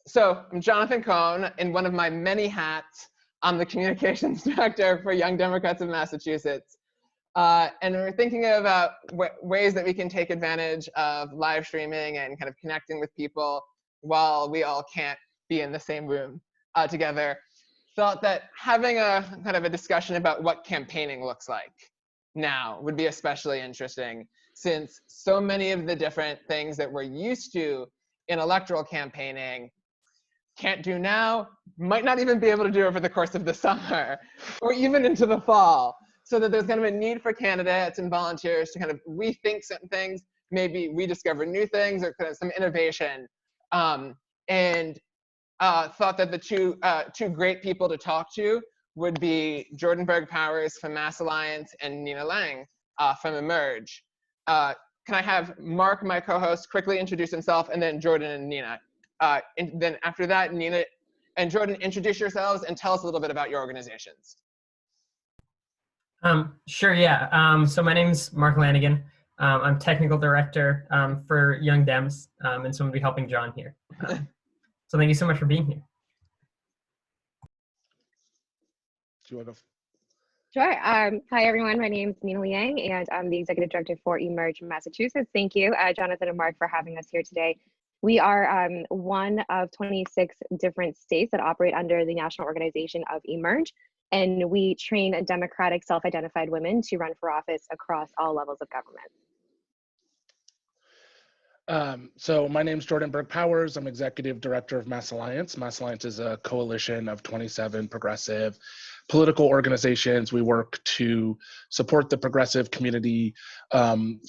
So I'm Jonathan Cohn. In one of my many hats, I'm the communications director for Young Democrats of Massachusetts. And we're thinking about ways that we can take advantage of live streaming and kind of connecting with people while we all can't be in the same room together. Thought that having a kind of a discussion about what campaigning looks like now would be especially interesting, since so many of the different things that we're used to in electoral campaigning can't do now, might not even be able to do over the course of the summer or even into the fall. So that there's kind of a need for candidates and volunteers to kind of rethink certain things, maybe rediscover new things or kind of some innovation. And thought that the two great people to talk to would be Jordan Berg Powers from Mass Alliance and Nina Liang from Emerge. Can I have Mark, my co-host, quickly introduce himself, and then Jordan and Nina. And then after that, Nina and Jordan, introduce yourselves and tell us a little bit about your organizations. Sure, yeah. So my name's Mark Lanigan. I'm technical director for Young Dems, and so I'm going to be helping John here. So thank you so much for being here. Do you want to? Sure. Hi, everyone. My name is Nina Liang, and I'm the executive director for Emerge Massachusetts. Thank you, Jonathan and Mark, for having us here today. We are one of 26 different states that operate under the national organization of Emerge, and we train democratic self-identified women to run for office across all levels of government. So my name's Jordan Berg Powers. I'm executive director of Mass Alliance. Mass Alliance is a coalition of 27 progressive political organizations. We work to support the progressive community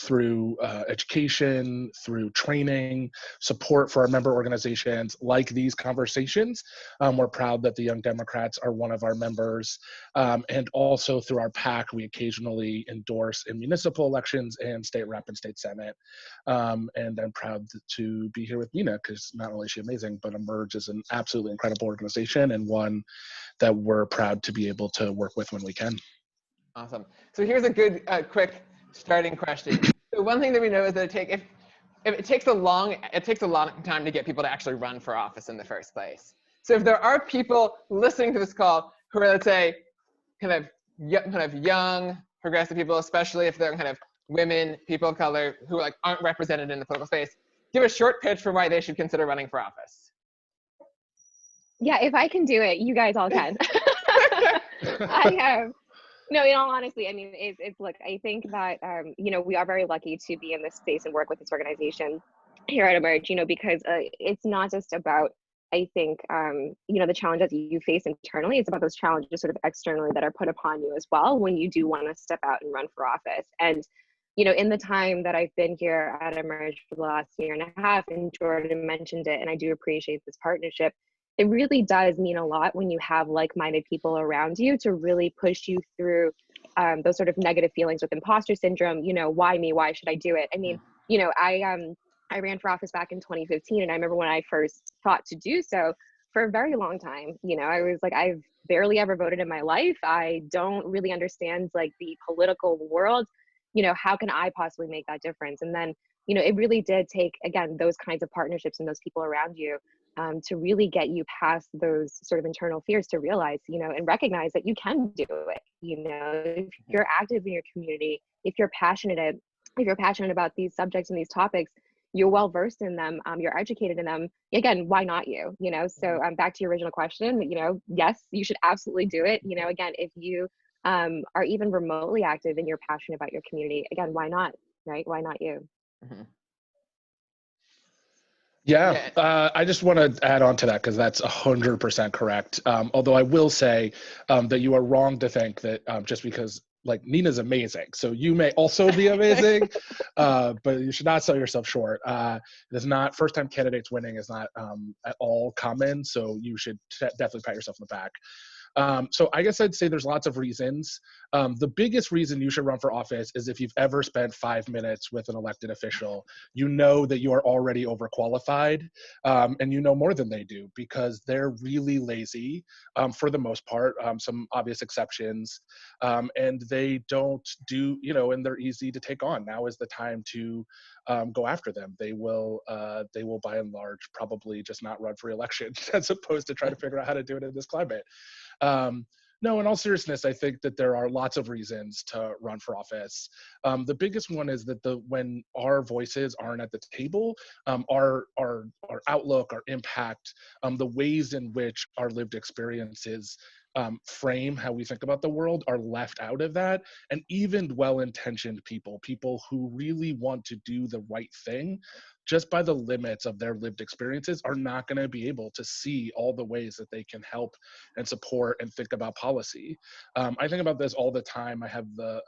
through education, through training, support for our member organizations like these conversations. We're proud that the Young Democrats are one of our members. And also through our PAC, we occasionally endorse in municipal elections and state rep and state senate. And I'm proud to be here with Nina, because not only is she amazing, but Emerge is an absolutely incredible organization and one that we're proud to be able to work with when we can. Awesome. So here's a good, quick starting question. So one thing that we know is that if it takes a long time to get people to actually run for office in the first place. So if there are people listening to this call who are, let's say, kind of young progressive people, especially if they're kind of women, people of color who aren't represented in the political space, give a short pitch for why they should consider running for office. Yeah, if I can do it, you guys all can. No, in all honesty, I mean, look, I think that, we are very lucky to be in this space and work with this organization here at Emerge, because it's not just about, I think, the challenges you face internally. It's about those challenges sort of externally that are put upon you as well when you do want to step out and run for office. And, in the time that I've been here at Emerge for the last year and a half, and Jordan mentioned it, and I do appreciate this partnership, it really does mean a lot when you have like-minded people around you to really push you through those sort of negative feelings with imposter syndrome. Why me? Why should I do it? I mean, I ran for office back in 2015, and I remember when I first thought to do so for a very long time. I was like, I've barely ever voted in my life. I don't really understand the political world. How can I possibly make that difference? And then, it really did take, again, those kinds of partnerships and those people around you to really get you past those sort of internal fears to realize, and recognize that you can do it. If you're active in your community, if you're passionate about these subjects and these topics, you're well versed in them, you're educated in them. Again, why not you? So back to your original question, yes, you should absolutely do it. Again, if you are even remotely active and you're passionate about your community, again, why not, right? Why not you? Mm-hmm. Yeah, I just want to add on to that because that's 100% correct. Although I will say that you are wrong to think that just because Nina's amazing, so you may also be amazing, but you should not sell yourself short. It is not first-time candidates winning is not at all common, so you should definitely pat yourself on the back. So I guess I'd say there's lots of reasons. The biggest reason you should run for office is if you've ever spent 5 minutes with an elected official, you know that you are already overqualified, and you know more than they do because they're really lazy for the most part, some obvious exceptions, and they don't do, and they're easy to take on. Now is the time to go after them. They will by and large probably just not run for election as opposed to try to figure out how to do it in this climate. No, in all seriousness, I think that there are lots of reasons to run for office. The biggest one is that when our voices aren't at the table, our outlook, our impact, the ways in which our lived experiences frame how we think about the world are left out of that. And even well-intentioned people who really want to do the right thing, just by the limits of their lived experiences, are not going to be able to see all the ways that they can help and support and think about policy. I think about this all the time. I have the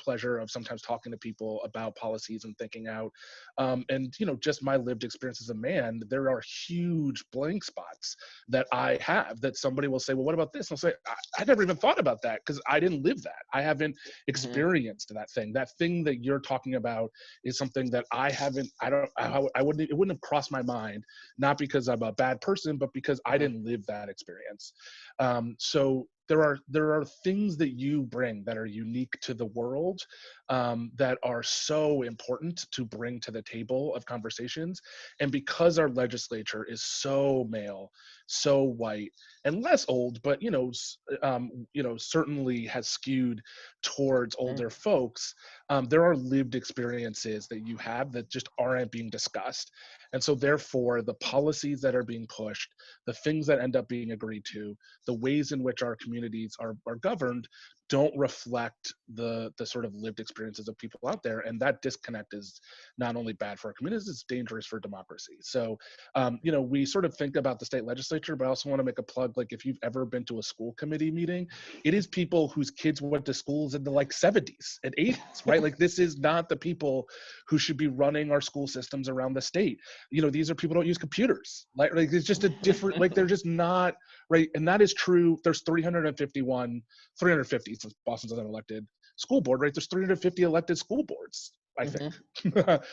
pleasure of sometimes talking to people about policies and thinking out, and just my lived experience as a man, there are huge blank spots that I have that somebody will say, well, what about this? And I'll say, I never even thought about that because I didn't live that. I haven't experienced that thing. That thing that you're talking about is something that I haven't, it wouldn't have crossed my mind, not because I'm a bad person, but because I didn't live that experience. So there are things that you bring that are unique to the world, that are so important to bring to the table of conversations. And because our legislature is so male, so white, and less old, but certainly has skewed towards older folks, there are lived experiences that you have that just aren't being discussed. And so therefore, the policies that are being pushed, the things that end up being agreed to, the ways in which our communities are governed don't reflect the sort of lived experiences of people out there. And that disconnect is not only bad for our communities, it's dangerous for democracy. So, we sort of think about the state legislature, but I also want to make a plug. Like, if you've ever been to a school committee meeting, it is people whose kids went to schools in the 70s and 80s, right? Like, this is not the people who should be running our school systems around the state. These are people who don't use computers. Like it's just a different, they're just not, right? And that is true. There's 350 since Boston doesn't have an elected school board, right? There's 350 elected school boards, I think, that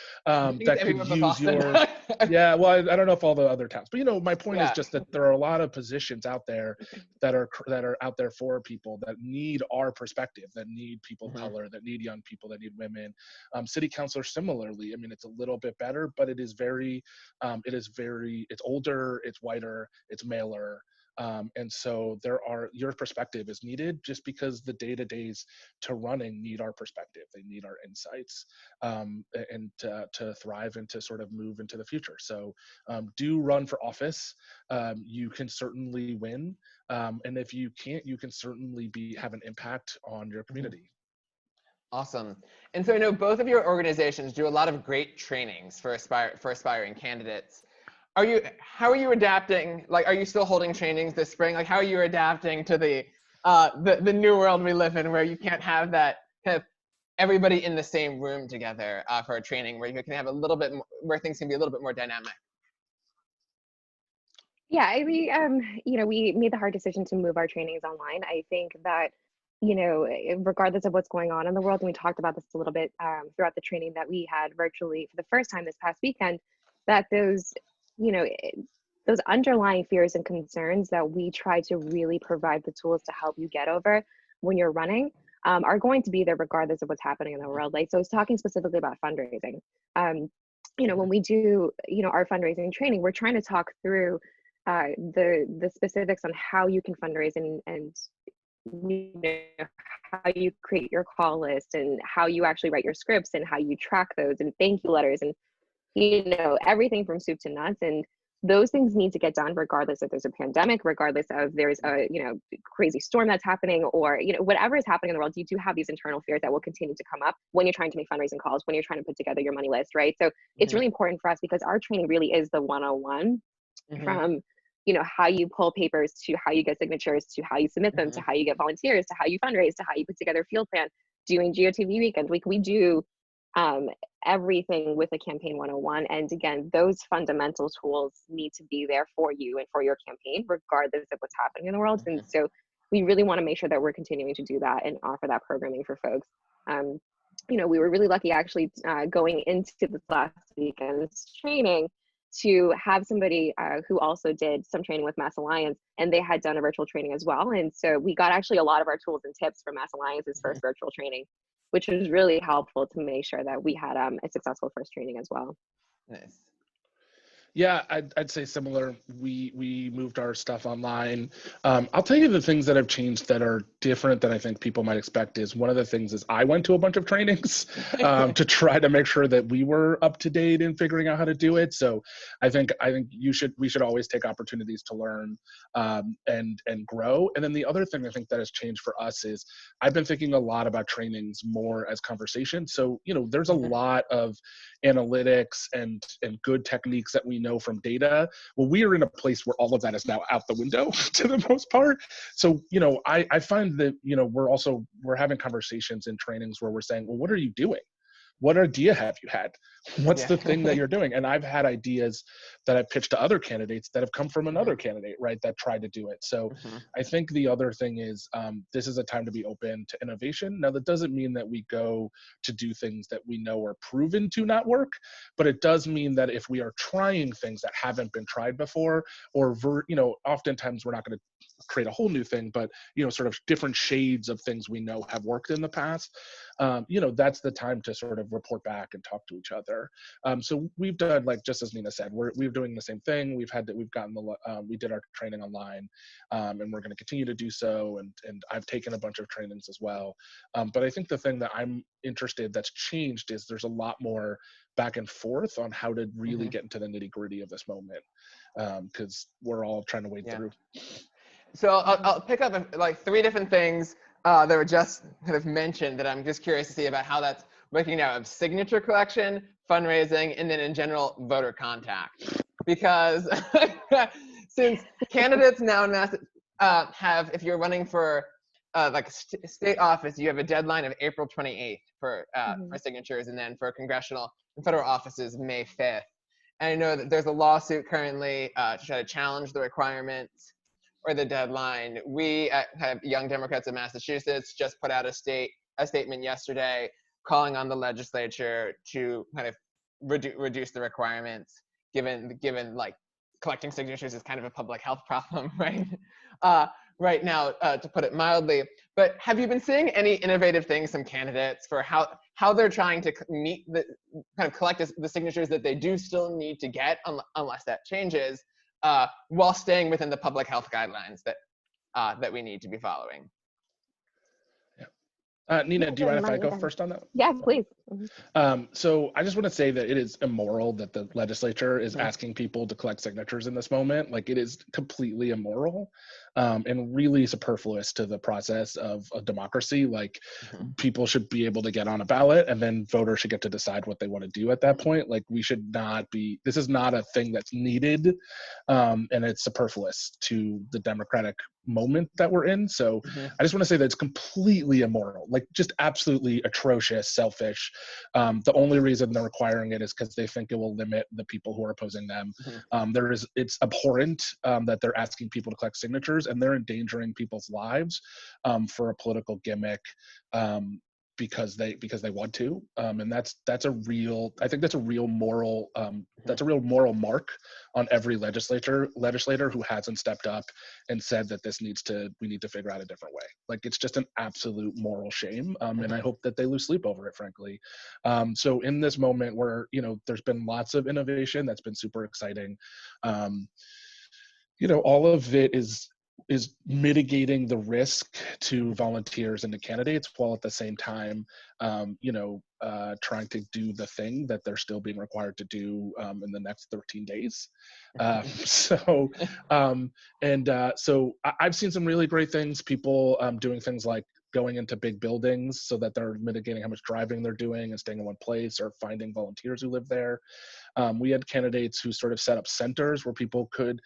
could use your, yeah, well, I don't know if all the other towns, but my point is just that there are a lot of positions out there that are out there for people that need our perspective, that need people of color, that need young people, that need women. City councilors similarly, I mean, it's a little bit better, but it is very, it's older, it's whiter, it's maler. And so your perspective is needed, just because the day-to-days to running need our perspective. They need our insights, and to thrive and to sort of move into the future. So do run for office. You can certainly win. And if you can't, you can certainly have an impact on your community. Awesome. And so I know both of your organizations do a lot of great trainings for aspiring candidates. How are you adapting? Like, are you still holding trainings this spring? Like, how are you adapting to the new world we live in, where you can't have that kind of everybody in the same room together for a training, where you can have a little bit more, where things can be a little bit more dynamic? Yeah, we made the hard decision to move our trainings online. I think that, regardless of what's going on in the world, and we talked about this a little bit throughout the training that we had virtually for the first time this past weekend, that those underlying fears and concerns that we try to really provide the tools to help you get over when you're running are going to be there regardless of what's happening in the world. Like, so I was talking specifically about fundraising. When we do, our fundraising training, we're trying to talk through the specifics on how you can fundraise and how you create your call list and how you actually write your scripts and how you track those and thank you letters and everything from soup to nuts. And those things need to get done regardless if there's a pandemic, regardless of there's a crazy storm that's happening, or whatever is happening in the world. You do have these internal fears that will continue to come up when you're trying to make fundraising calls, when you're trying to put together your money list, right? So it's really important for us, because our training really is the 101 from how you pull papers, to how you get signatures, to how you submit them, to how you get volunteers, to how you fundraise, to how you put together a field plan, doing GOTV weekend. We do everything with a campaign 101. And again, those fundamental tools need to be there for you and for your campaign, regardless of what's happening in the world. And so we really want to make sure that we're continuing to do that and offer that programming for folks. We were really lucky, actually, going into this last weekend's training, to have somebody who also did some training with Mass Alliance, and they had done a virtual training as well. And so we got actually a lot of our tools and tips from Mass Alliance's first virtual training. which was really helpful to make sure that we had a successful first training as well. Nice. Yeah, I'd say similar. We moved our stuff online. I'll tell you the things that have changed that are different than I think people might expect is one of the things is I went to a bunch of trainings to try to make sure that we were up to date in figuring out how to do it. So I think we should always take opportunities to learn and grow. And then the other thing I think that has changed for us is I've been thinking a lot about trainings more as conversation. So there's a lot of analytics and good techniques that we know from data. Well, we are in a place where all of that is now out the window to the most part. So I find that we're having conversations in trainings where we're saying, well, what are you doing? What idea have you had? What's the thing that you're doing? And I've had ideas that I've pitched to other candidates that have come from another candidate, right, that tried to do it. So I think the other thing is this is a time to be open to innovation. Now, that doesn't mean that we go to do things that we know are proven to not work, but it does mean that if we are trying things that haven't been tried before, or oftentimes we're not going to create a whole new thing, but sort of different shades of things we know have worked in the past, that's the time to sort of report back and talk to each other. So we've done, like, just as Nina said, we're doing the same thing. We did our training online, and we're going to continue to do so. And I've taken a bunch of trainings as well. But I think the thing that I'm interested that's changed is there's a lot more back and forth on how to really get into the nitty gritty of this moment, because we're all trying to wade through. So I'll pick up like 3 different things that were just kind of mentioned that I'm just curious to see about how that's working out of signature collection, fundraising, and then in general voter contact. Because since candidates now have, if you're running for like a state office, you have a deadline of April 28th for signatures, and then for congressional and federal offices, May 5th. And I know that there's a lawsuit currently to try to challenge the requirements or the deadline. We at kind of Young Democrats of Massachusetts just put out a statement yesterday calling on the legislature to kind of reduce the requirements, given like collecting signatures is kind of a public health problem, right? Right now, to put it mildly. But have you been seeing any innovative things from candidates for how they're trying to meet the kind of collect the signatures that they do still need to get unless that changes, while staying within the public health guidelines that we need to be following? Nina, do you mind if I go first on that? Yeah, please. So I just want to say that it is immoral that the legislature is asking people to collect signatures in this moment. Like, it is completely immoral and really superfluous to the process of a democracy. Like, people should be able to get on a ballot, and then voters should get to decide what they want to do at that point. Like, we should not be, this is not a thing that's needed, and it's superfluous to the democratic moment that we're in. So I just want to say that it's completely immoral, like just absolutely atrocious, selfish. The only reason they're requiring it is because they think it will limit the people who are opposing them. It's abhorrent that they're asking people to collect signatures, and they're endangering people's lives for a political gimmick. Because they want to, and that's a real, I think that's a real moral mark on every legislator who hasn't stepped up and said that we need to figure out a different way. Like, it's just an absolute moral shame, and I hope that they lose sleep over it, frankly. So in this moment where there's been lots of innovation that's been super exciting, all of it is mitigating the risk to volunteers and to candidates, while at the same time, trying to do the thing that they're still being required to do in the next 13 days. So I've seen some really great things. People doing things like going into big buildings so that they're mitigating how much driving they're doing and staying in one place, or finding volunteers who live there. We had candidates who sort of set up centers where people could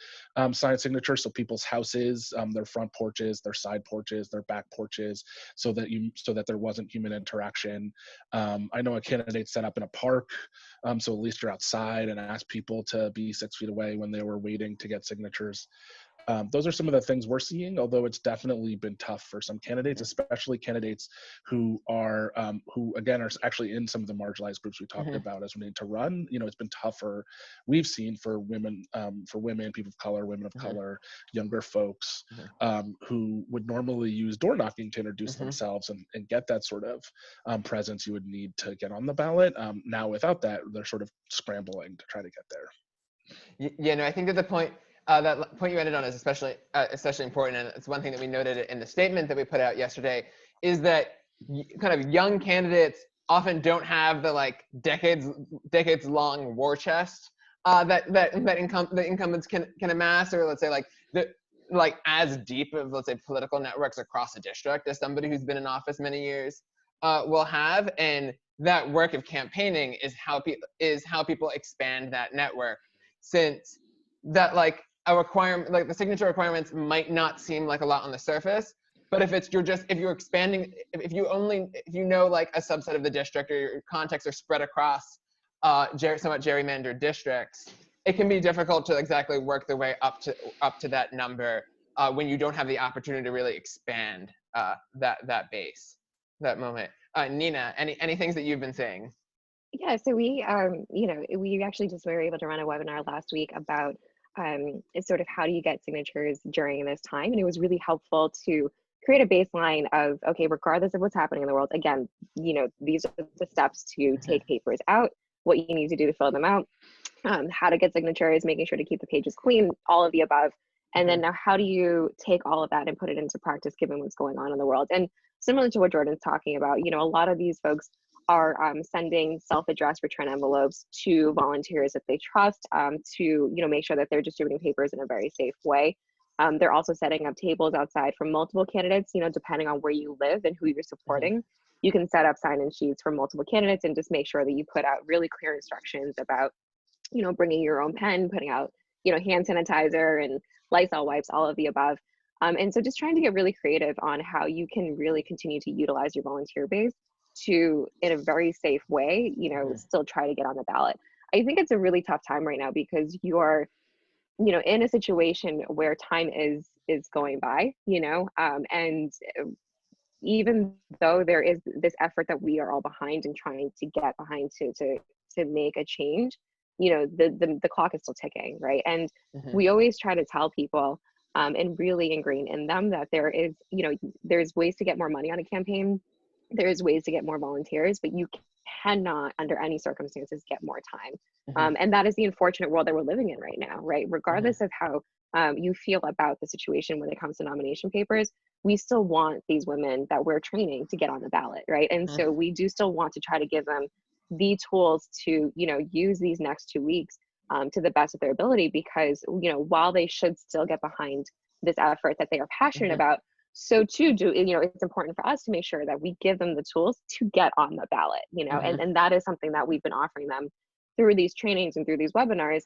sign signatures, so people's houses, their front porches, their side porches, their back porches, so that there wasn't human interaction. I know a candidate set up in a park, so at least you're outside, and asked people to be 6 feet away when they were waiting to get signatures. Those are some of the things we're seeing, although it's definitely been tough for some candidates, especially candidates who are, who again are actually in some of the marginalized groups we talked about as we need to run. You know, it's been tougher, we've seen, for women, people of color, women of color, younger folks who would normally use door knocking to introduce themselves and get that sort of presence you would need to get on the ballot. Now without that, they're sort of scrambling to try to get there. Yeah, no, I think that the point, that point you ended on is especially important, and it's one thing that we noted in the statement that we put out yesterday, is that kind of young candidates often don't have the like decades long war chest that incumbents can amass, or let's say like as deep of, let's say, political networks across a district as somebody who's been in office many years will have. And that work of campaigning is how people expand that network, since that like a requirement, like the signature requirements might not seem like a lot on the surface, but if you're expanding, if you know like a subset of the district, or your contacts are spread across somewhat gerrymandered districts, it can be difficult to exactly work their way up to that number when you don't have the opportunity to really expand that base, that moment. Nina, any things that you've been saying? Yeah, so we, we actually just were able to run a webinar last week about sort of how do you get signatures during this time. And it was really helpful to create a baseline of, okay, regardless of what's happening in the world, again, these are the steps to take papers out, what you need to do to fill them out, how to get signatures, making sure to keep the pages clean, all of the above. And then now how do you take all of that and put it into practice given what's going on in the world? And similar to what Jordan's talking about, a lot of these folks are sending self-addressed return envelopes to volunteers that they trust to make sure that they're distributing papers in a very safe way. They're also setting up tables outside for multiple candidates, depending on where you live and who you're supporting. You can set up sign-in sheets for multiple candidates and just make sure that you put out really clear instructions about, bringing your own pen, putting out, hand sanitizer and Lysol wipes, all of the above. And so just trying to get really creative on how you can really continue to utilize your volunteer base to, in a very safe way, still try to get on the ballot. I think it's a really tough time right now because you're, in a situation where time is going by, and even though there is this effort that we are all behind and trying to get behind to make a change, the clock is still ticking, right? And we always try to tell people and really ingrain in them that there is, there's ways to get more money on a campaign. There's ways to get more volunteers, but you cannot, under any circumstances, get more time. And that is the unfortunate world that we're living in right now, right? Regardless of how you feel about the situation when it comes to nomination papers, we still want these women that we're training to get on the ballot, right? And so we do still want to try to give them the tools to, use these next 2 weeks to the best of their ability, because, while they should still get behind this effort that they are passionate about, so too do, it's important for us to make sure that we give them the tools to get on the ballot, and that is something that we've been offering them through these trainings and through these webinars.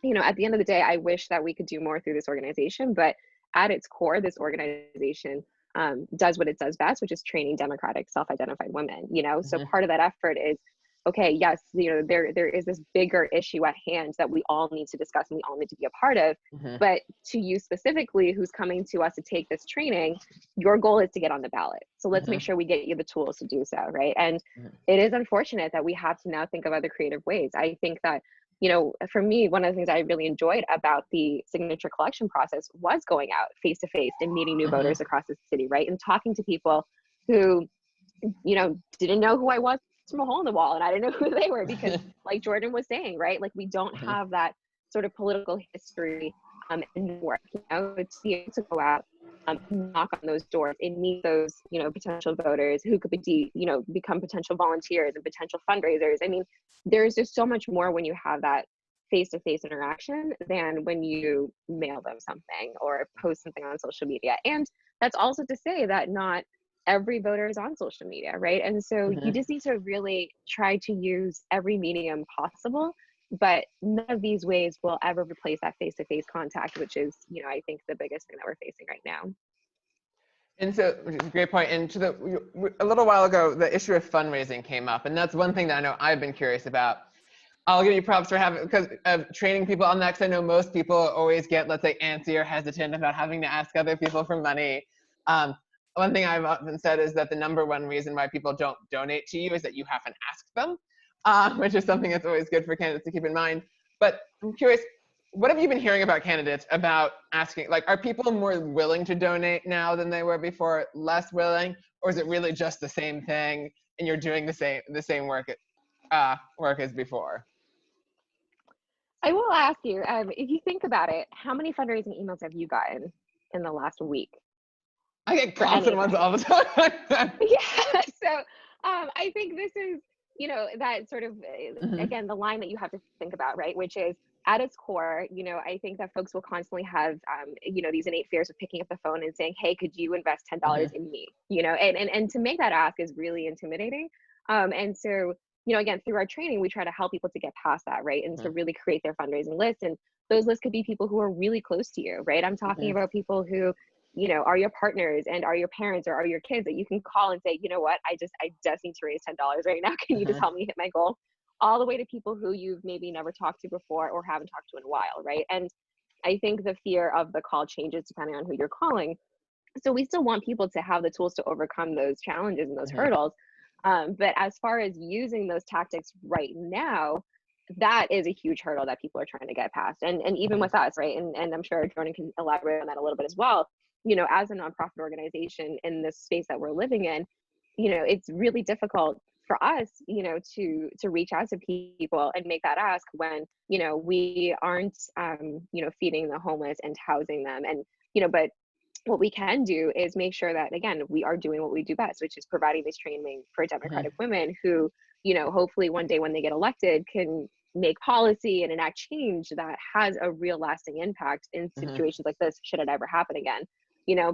At the end of the day, I wish that we could do more through this organization, but at its core, this organization does what it does best, which is training democratic self-identified women, so part of that effort is, okay, yes, there is this bigger issue at hand that we all need to discuss and we all need to be a part of. But to you specifically, who's coming to us to take this training, your goal is to get on the ballot. So let's make sure we get you the tools to do so, right? And it is unfortunate that we have to now think of other creative ways. I think that, for me, one of the things I really enjoyed about the signature collection process was going out face-to-face and meeting new voters across the city, right? And talking to people who, didn't know who I was from a hole in the wall, and I didn't know who they were, because like Jordan was saying, right, like we don't have that sort of political history in the work, to be able to go out, knock on those doors and meet those, potential voters who could be, become potential volunteers and potential fundraisers. I mean, there's just so much more when you have that face-to-face interaction than when you mail them something or post something on social media. And that's also to say that not every voter is on social media, right? And so you just need to really try to use every medium possible, but none of these ways will ever replace that face-to-face contact, which is, I think the biggest thing that we're facing right now. And so, which is a great point. And a little while ago, the issue of fundraising came up, and that's one thing that I know I've been curious about. I'll give you props for having, because of training people on that, because I know most people always get, let's say, antsy or hesitant about having to ask other people for money. One thing I've often said is that the #1 reason why people don't donate to you is that you haven't asked them, which is something that's always good for candidates to keep in mind. But I'm curious, what have you been hearing about candidates about asking, like, are people more willing to donate now than they were before, less willing, or is it really just the same thing and you're doing the same work as before? I will ask you, if you think about it, how many fundraising emails have you gotten in the last week? I get constant ones all the time. Yeah, so I think this is, that sort of, Mm-hmm. again, the line that you have to think about, right? Which is, at its core, I think that folks will constantly have, these innate fears of picking up the phone and saying, hey, could you invest $10 Mm-hmm. in me? And to make that ask is really intimidating. And so, again, through our training, we try to help people to get past that, right? And to really create their fundraising list. And those lists could be people who are really close to you, right? I'm talking about people who, are your partners and are your parents or are your kids that you can call and say, you know what, I just need to raise $10 right now. Can you just help me hit my goal? All the way to people who you've maybe never talked to before or haven't talked to in a while, right? And I think the fear of the call changes depending on who you're calling. So we still want people to have the tools to overcome those challenges and those hurdles. But as far as using those tactics right now, that is a huge hurdle that people are trying to get past. And even with us, right? And I'm sure Jordan can elaborate on that a little bit as well. As a nonprofit organization in this space that we're living in, it's really difficult for us, to reach out to people and make that ask when, we aren't, feeding the homeless and housing them. And, but what we can do is make sure that, again, we are doing what we do best, which is providing this training for Democratic women who, hopefully one day when they get elected can make policy and enact change that has a real lasting impact in situations like this, should it ever happen again.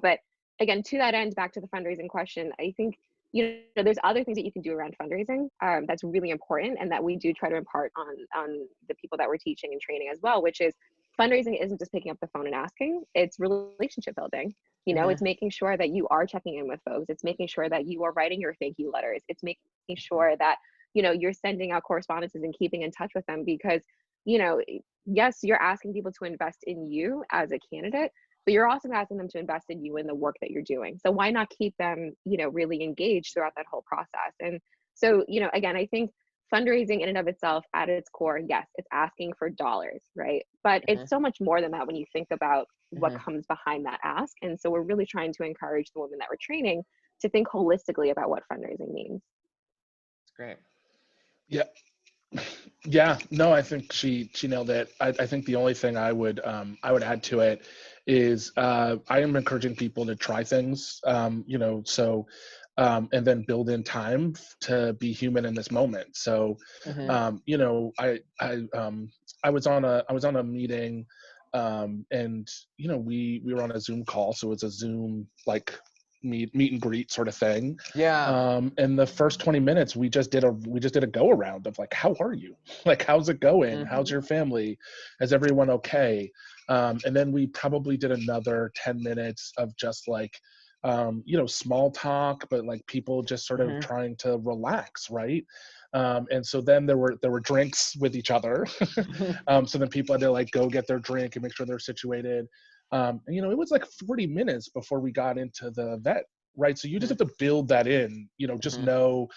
But again, to that end, back to the fundraising question, I think, there's other things that you can do around fundraising that's really important and that we do try to impart on the people that we're teaching and training as well, which is fundraising isn't just picking up the phone and asking, it's relationship building. It's making sure that you are checking in with folks. It's making sure that you are writing your thank you letters. It's making sure that, you're sending out correspondences and keeping in touch with them because, yes, you're asking people to invest in you as a candidate, but you're also asking them to invest in you in the work that you're doing. So why not keep them, really engaged throughout that whole process? And so, again, I think fundraising in and of itself at its core, yes, it's asking for dollars, right? But it's so much more than that when you think about what comes behind that ask. And so we're really trying to encourage the women that we're training to think holistically about what fundraising means. That's great. Yeah. Yeah, no, I think she nailed it. I think the only thing I would add to it is I am encouraging people to try things, and then build in time to be human in this moment. So, I was on a meeting, and we were on a Zoom call, so it's a Zoom like meet and greet sort of thing. Yeah. And the first 20 minutes we just did a go around of like, how are you? Like, how's it going? How's your family? Is everyone okay? And then we probably did another 10 minutes of just like, small talk, but like people just sort of trying to relax, right? And so then there were drinks with each other. So then people had to like go get their drink and make sure they're situated. It was like 40 minutes before we got into the vet, right? So you just have to build that in, just know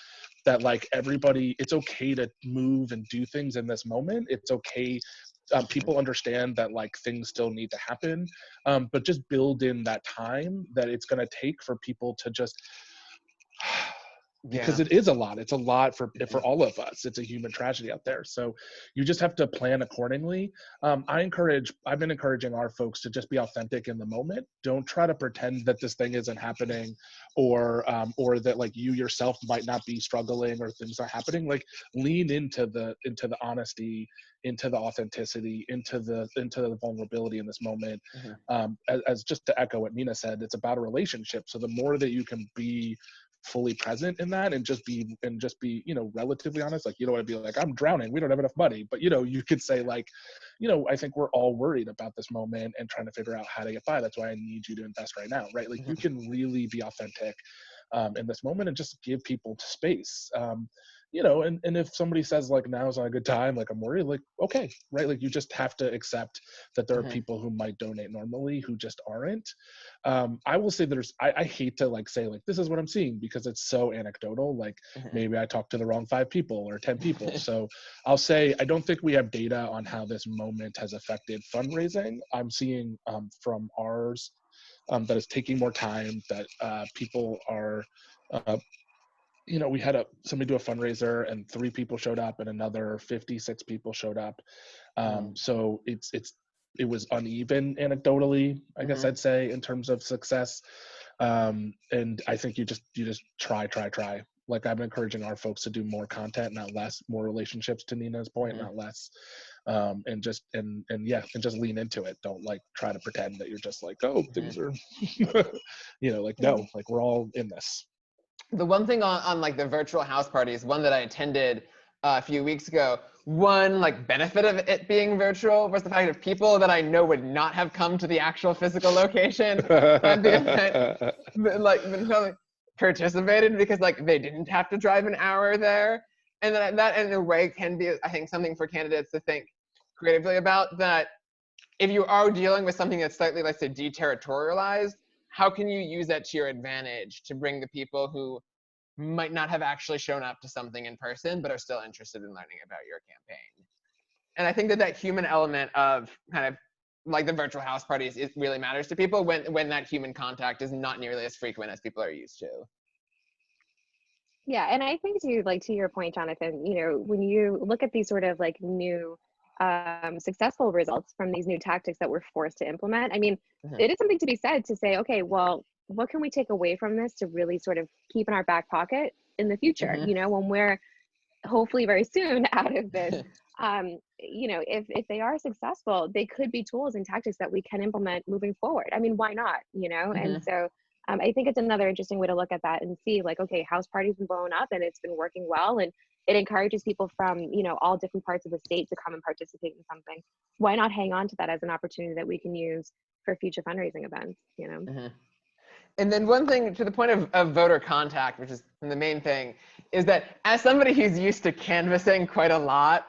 that like everybody, it's okay to move and do things in this moment. It's okay. People understand that like things still need to happen, but just build in that time that it's going to take for people to just, because it is a lot. It's a lot for all of us. It's a human tragedy out there. So you just have to plan accordingly. I've been encouraging our folks to just be authentic in the moment. Don't try to pretend that this thing isn't happening, or that like you yourself might not be struggling or things are happening. Like lean into the honesty, into the authenticity, into the vulnerability in this moment. As just to echo what Nina said, it's about a relationship. So the more that you can be fully present in that and just be relatively honest, like you don't want to be like, I'm drowning, we don't have enough money, but you could say like, I think we're all worried about this moment and trying to figure out how to get by. That's why I need you to invest right now, right? Like you can really be authentic in this moment and just give people space. and if somebody says like now's not a good time, like I'm worried, like, okay, right? Like you just have to accept that there are people who might donate normally who just aren't. I will say I hate to like say like this is what I'm seeing because it's so anecdotal. Like maybe I talked to the wrong 5 people or 10 people. So I'll say I don't think we have data on how this moment has affected fundraising. I'm seeing from ours that is taking more time, that people are we had somebody do a fundraiser and 3 people showed up and another 56 people showed up. So it was uneven anecdotally, I guess I'd say, in terms of success. And I think you just try. Like I'm encouraging our folks to do more content, not less, more relationships, to Nina's point, not less. And just lean into it. Don't like try to pretend that you're just like, oh, things are, like, no, like we're all in this. The one thing on like the virtual house parties, one that I attended a few weeks ago, one like benefit of it being virtual was the fact that people that I know would not have come to the actual physical location at the event, like participated because like they didn't have to drive an hour there. And that in a way can be, I think, something for candidates to think creatively about, that if you are dealing with something that's slightly, let's say, deterritorialized, how can you use that to your advantage to bring the people who might not have actually shown up to something in person but are still interested in learning about your campaign? And I think that human element of kind of like the virtual house parties, it really matters to people when that human contact is not nearly as frequent as people are used to. Yeah, and I think too, like to your point, Jonathan, when you look at these sort of like new successful results from these new tactics that we're forced to implement, I mean, it is something to be said to say, okay, well, what can we take away from this to really sort of keep in our back pocket in the future, when we're hopefully very soon out of this. If they are successful, they could be tools and tactics that we can implement moving forward. I mean, why not, And so I think it's another interesting way to look at that and see like, okay, house parties been blown up and it's been working well, and it encourages people from, all different parts of the state to come and participate in something. Why not hang on to that as an opportunity that we can use for future fundraising events, And then one thing to the point of voter contact, which is the main thing, is that as somebody who's used to canvassing quite a lot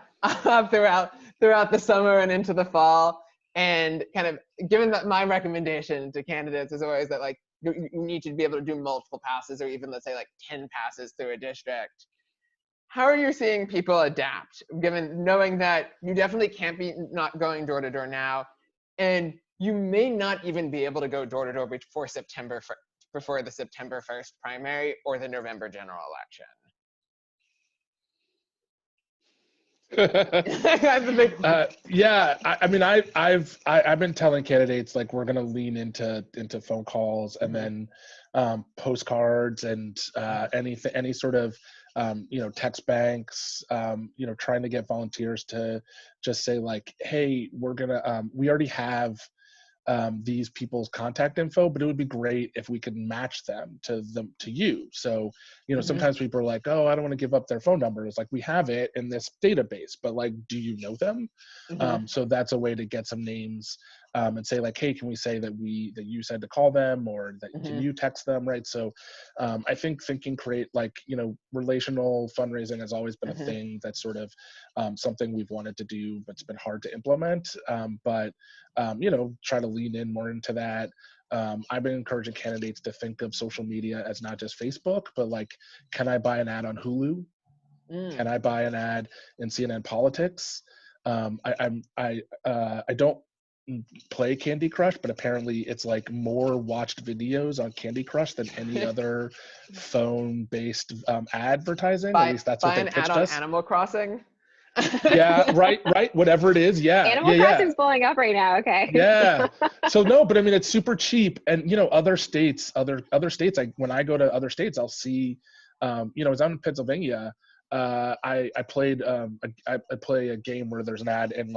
throughout the summer and into the fall, and kind of given that my recommendation to candidates is always that like you need to be able to do multiple passes, or even let's say like 10 passes through a district. How are you seeing people adapt, given knowing that you definitely can't be not going door to door now, and you may not even be able to go door to door before the September 1st primary or the November general election? Yeah, I mean, I've been telling candidates like we're gonna lean into phone calls and then postcards and any sort of text banks, trying to get volunteers to just say like, hey, we already have these people's contact info, but it would be great if we could match them to you. So, sometimes people are like, oh, I don't want to give up their phone number. It's like, we have it in this database, but like, do you know them? So that's a way to get some names and say like, hey, can we say that you said to call them, or that can you text them, right? So I think create like, relational fundraising has always been a thing that's sort of something we've wanted to do, but it's been hard to implement. But try to lean in more into that. I've been encouraging candidates to think of social media as not just Facebook, but like, can I buy an ad on Hulu? Can I buy an ad in CNN Politics? I don't play Candy Crush, but apparently it's like more watched videos on Candy Crush than any other phone-based advertising. At least that's what they pitched us. Buy an ad on Animal Crossing. Yeah, right. Whatever it is, yeah. Animal Crossing's blowing up right now. Okay. Yeah. So no, but I mean, it's super cheap, and other states. When I go to other states, I'll see. As I'm in Pennsylvania, I played. I play a game where there's an ad, and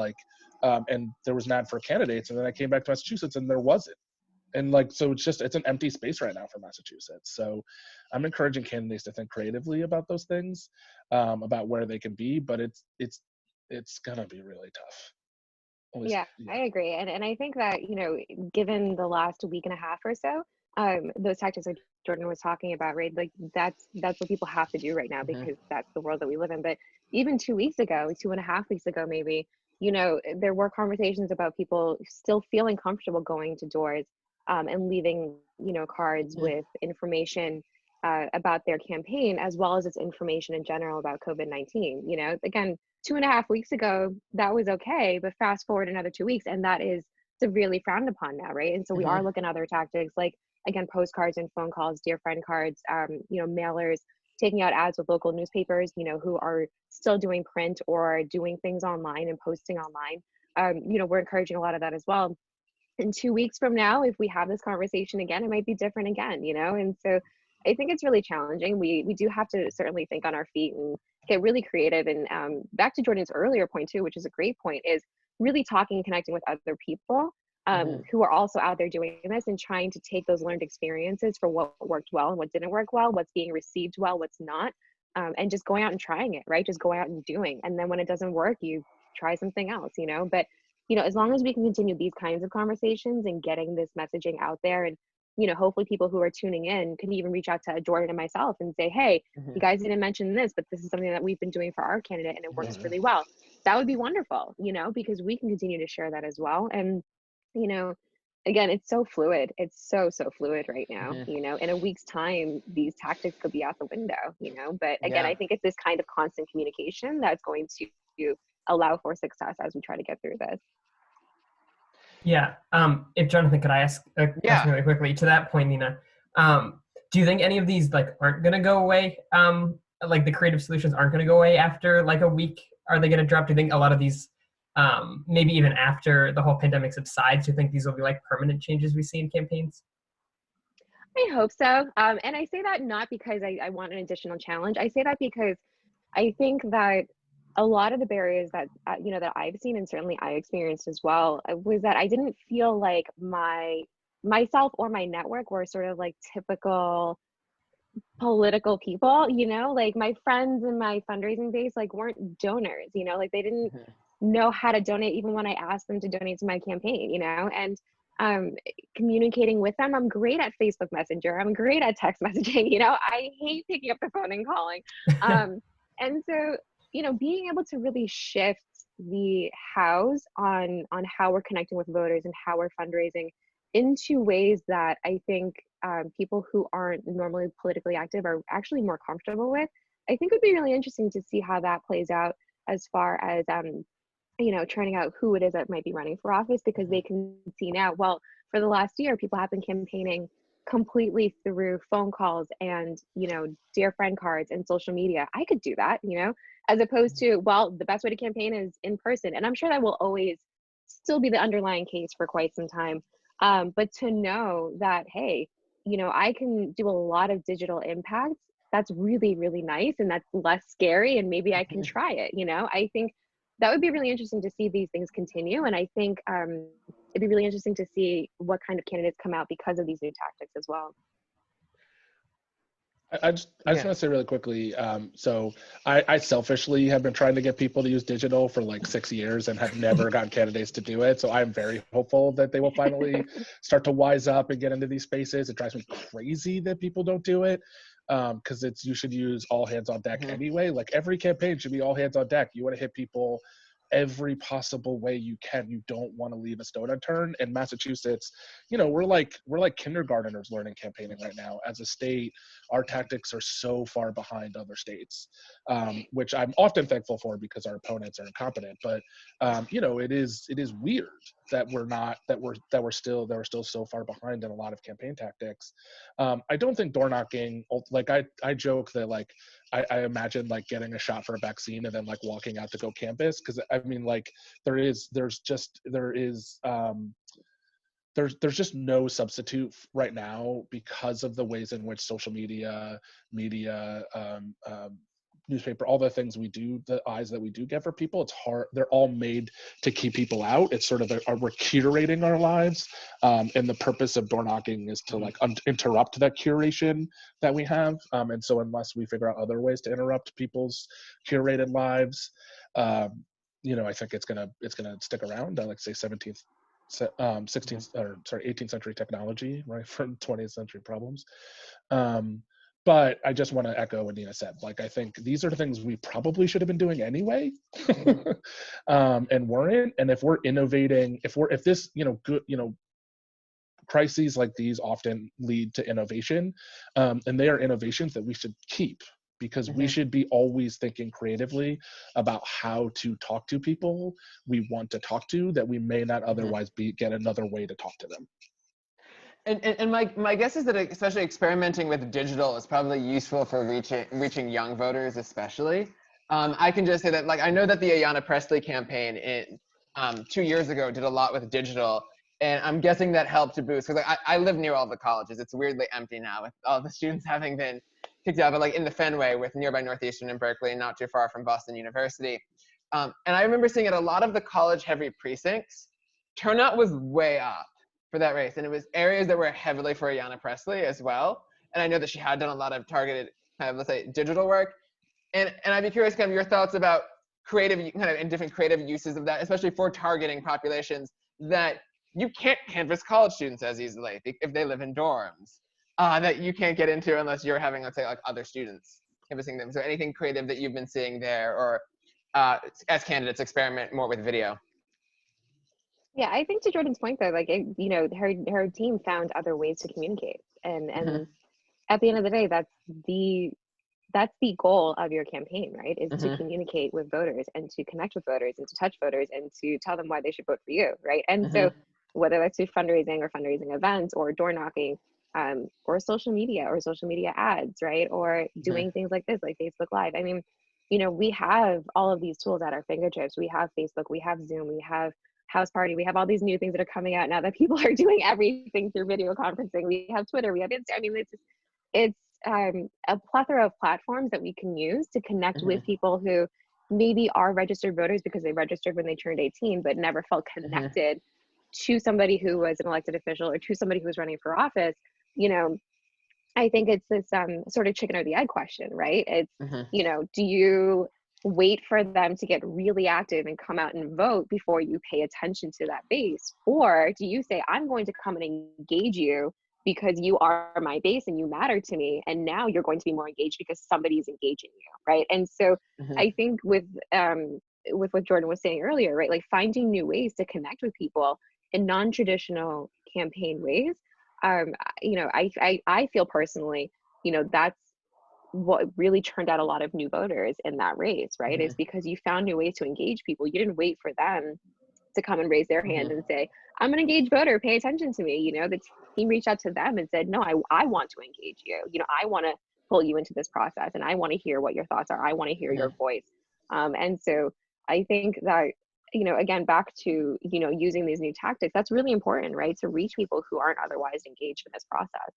there was an ad for candidates, and then I came back to Massachusetts, and there wasn't. And like, so it's an empty space right now for Massachusetts. So I'm encouraging candidates to think creatively about those things, about where they can be, but it's gonna be really tough. Yeah, I agree. And I think that, given the last week and a half or so, those tactics like Jordan was talking about, right? Like that's what people have to do right now because that's the world that we live in. But even 2 weeks ago, 2.5 weeks ago, maybe, you know, there were conversations about people still feeling comfortable going to doors and leaving, you know, cards with information about their campaign, as well as its information in general about COVID-19. You know, again, 2.5 weeks ago, that was okay, but fast forward another 2 weeks, and that is severely frowned upon now, right? And so we are looking at other tactics like, again, postcards and phone calls, dear friend cards, you know, mailers, taking out ads with local newspapers, you know, who are still doing print or doing things online and posting online. You know, we're encouraging a lot of that as well. And 2 weeks from now, if we have this conversation again, it might be different again, you know? And so I think it's really challenging. We do have to certainly think on our feet and get really creative. And back to Jordan's earlier point too, which is a great point, is really talking and connecting with other people who are also out there doing this and trying to take those learned experiences for what worked well and what didn't work well, what's being received well, what's not, and just going out and trying it, right? Just going out and doing. And then when it doesn't work, you try something else, you know? But you know, as long as we can continue these kinds of conversations and getting this messaging out there, and, you know, hopefully people who are tuning in can even reach out to Jordan and myself and say, hey, you guys didn't mention this, but this is something that we've been doing for our candidate and it works really well. That would be wonderful, you know, because we can continue to share that as well. And, you know, again, it's so fluid. It's so fluid right now, you know, in a week's time, these tactics could be out the window, you know, but again, I think it's this kind of constant communication that's going to allow for success as we try to get through this. Yeah. If Jonathan, could I ask a question really quickly to that point, Nina? Do you think any of these like aren't going to go away? Like the creative solutions aren't going to go away after like a week? Are they going to drop? Do you think a lot of these, maybe even after the whole pandemic subsides, do you think these will be like permanent changes we see in campaigns? I hope so. And I say that not because I want an additional challenge. I say that because I think that a lot of the barriers that you know, that I've seen, and certainly I experienced as well, was that I didn't feel like myself or my network were sort of like typical political people, you know, like my friends in my fundraising base like weren't donors, you know, like they didn't know how to donate even when I asked them to donate to my campaign, you know. And communicating with them, I'm great at Facebook Messenger, I'm great at text messaging, you know, I hate picking up the phone and calling. And so, you know, being able to really shift the hows on how we're connecting with voters and how we're fundraising into ways that I think people who aren't normally politically active are actually more comfortable with, I think would be really interesting to see how that plays out as far as you know, turning out who it is that might be running for office, because they can see now, well, for the last year, people have been campaigning completely through phone calls and, you know, dear friend cards and social media. I could do that, you know, as opposed to, well, the best way to campaign is in person. And I'm sure that will always still be the underlying case for quite some time. But to know that, hey, you know, I can do a lot of digital impact, that's really, really nice. And that's less scary. And maybe I can try it, you know. I think that would be really interesting to see these things continue. And I think it'd be really interesting to see what kind of candidates come out because of these new tactics as well. I just want to say really quickly, so I selfishly have been trying to get people to use digital for like 6 years and have never gotten candidates to do it. So I'm very hopeful that they will finally start to wise up and get into these spaces. It drives me crazy that people don't do it, because you should use all hands on deck anyway. Like every campaign should be all hands on deck. You want to hit people every possible way you can. You don't want to leave a stone unturned. In Massachusetts, you know, we're like kindergarteners learning campaigning right now. As a state, our tactics are so far behind other states, which I'm often thankful for because our opponents are incompetent. But you know, it is weird that we're still so far behind in a lot of campaign tactics. I don't think door knocking, like I joke that like I imagine like getting a shot for a vaccine and then like walking out to go canvass, because I mean like there's just no substitute right now because of the ways in which social media, newspaper, all the things we do, the eyes that we do get for people, it's hard. They're all made to keep people out. It's sort of we're curating our lives, and the purpose of door knocking is to like interrupt that curation that we have. And so unless we figure out other ways to interrupt people's curated lives, you know, I think it's gonna stick around. I like to say 17th 18th century technology, right, from 20th century problems. But I just want to echo what Nina said. Like, I think these are the things we probably should have been doing anyway, and weren't. And if we're innovating, if this, good, crises like these often lead to innovation, and they are innovations that we should keep, because we should be always thinking creatively about how to talk to people we want to talk to that we may not otherwise get another way to talk to them. And my guess is that especially experimenting with digital is probably useful for reaching young voters, especially. I can just say that, like, I know that the Ayanna Pressley campaign 2 years ago did a lot with digital, and I'm guessing that helped to boost, because I live near all the colleges. It's weirdly empty now with all the students having been kicked out, but like in the Fenway with nearby Northeastern and Berkeley, not too far from Boston University. And I remember seeing at a lot of the college-heavy precincts, turnout was way up for that race, and it was areas that were heavily for Ayanna Pressley as well. And I know that she had done a lot of targeted kind of, let's say, digital work. And I'd be curious kind of your thoughts about creative, kind of, and different creative uses of that, especially for targeting populations that you can't canvass college students as easily if they live in dorms, that you can't get into unless you're having, let's say, like other students canvassing them. So anything creative that you've been seeing there, or as candidates experiment more with video? Yeah, I think to Jordan's point though, like, her team found other ways to communicate, and at the end of the day, that's the goal of your campaign, right? Is to communicate with voters and to connect with voters and to touch voters and to tell them why they should vote for you, right? And so whether that's through fundraising or fundraising events or door knocking, or social media ads, right? Or doing things like this, like Facebook Live. I mean, we have all of these tools at our fingertips. We have Facebook, we have Zoom, we have House Party, we have all these new things that are coming out now that people are doing everything through video conferencing. We have Twitter, we have Instagram. I mean, it's a plethora of platforms that we can use to connect with people who maybe are registered voters because they registered when they turned 18, but never felt connected to somebody who was an elected official or to somebody who was running for office. I think it's this sort of chicken or the egg question, right? It's, do you wait for them to get really active and come out and vote before you pay attention to that base? Or do you say, I'm going to come and engage you because you are my base and you matter to me, and now you're going to be more engaged because somebody's engaging you, right? And so I think with what Jordan was saying earlier, right, like finding new ways to connect with people in non-traditional campaign ways, I feel personally, that's what really turned out a lot of new voters in that race, right? Is because you found new ways to engage people. You didn't wait for them to come and raise their hand and say, I'm an engaged voter, pay attention to me. The team reached out to them and said, no, I want to engage you. I want to pull you into this process, and I want to hear what your thoughts are. I want to hear your voice. And so I think that, again, back to, using these new tactics, that's really important, right? To reach people who aren't otherwise engaged in this process.